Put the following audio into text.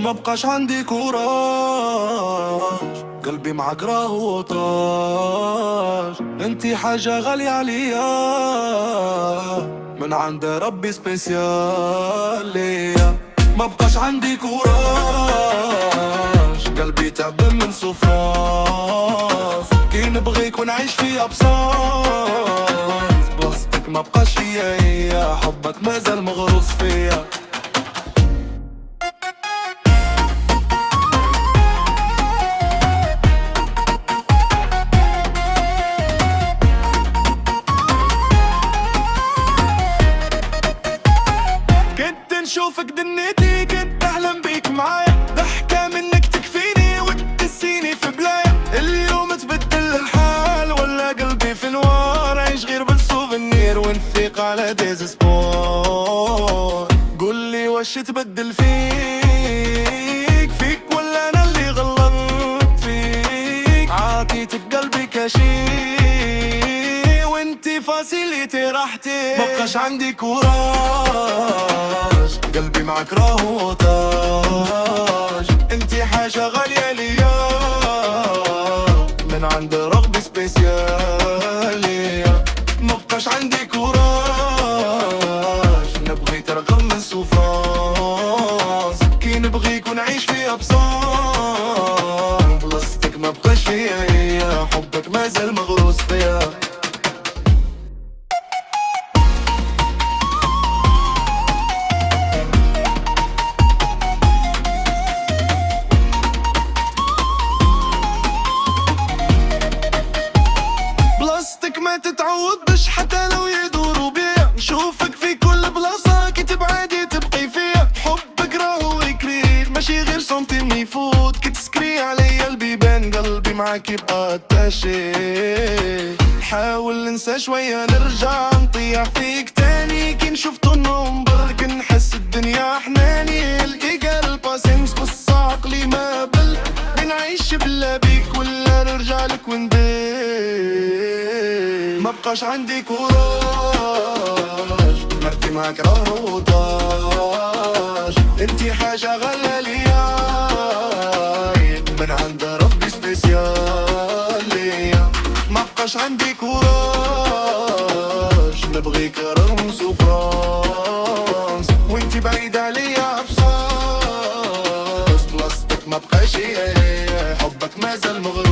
ما بقاش عندي كوراج، قلبي معاك راهو طاج. انتي حاجة غالية عليا، من عند ربي سبيسيال ليا. ما بقاش عندي كوراج، قلبي تعب من صفراف. كي نبغيك ونعيش في ابصار، بلاصتك ما بقاش هي، حبك مازال مغروس فيا. كنت نشوفك دنيتي، كنت احلم بيك معايا، ضحكة منك تكفيني وتنسيني في بلايا. اليوم تبدل الحال ولا قلبي في نوار، عيش غير بالسوفنير ونفيق على ديزسبور. قولي واش تبدل فيك ولا انا اللي غلطت فيك؟ عاطيتك قلبي كاشي وانتي فاسيليتي راحتي. مبقاش عندي كوراج، قلبي معاك راهو طاج. انتي حاجة غالية ليا، من عند ربي سبيسيال ليا. مبقاش عندي كوراج، نبغي ترغم من سوفرانس. كي نبغيك ونعيش في ابصار، بلاصتك ما بقاش هي، حبك مازال مغروس فيا. بلاصتك ما تتعوضش حتى لو يدوروا بيا. نشوفك في كل بلاصة، كي تبعدي تبقي فيا. حبك راهو يكرير ماشي غير سنتيم يفوت. كي تسكري عليا البيبان، قلبي معاك يبقى تاشي. نحاول ننسى شوية، نرجع نطيح فيك تاني. كي نشوف طنهم برك نحس الدنيا حناني. الإيجال باسنس بس عقلي ما بل، بنعيش بلا بيك ولا نرجع لك وندير. ما بقاش عندي كوراج، مرتي معاك راهو طاج. انتي حاجة غالية ليا، من عند ربي سبيسيال ليا. ما بقاش عندي كوراج، نبغيك رغم سوفرانس. وانتي بعيد عليا ابصاص، بلاصتك ما بقاش هي، حبك مازال مغروس.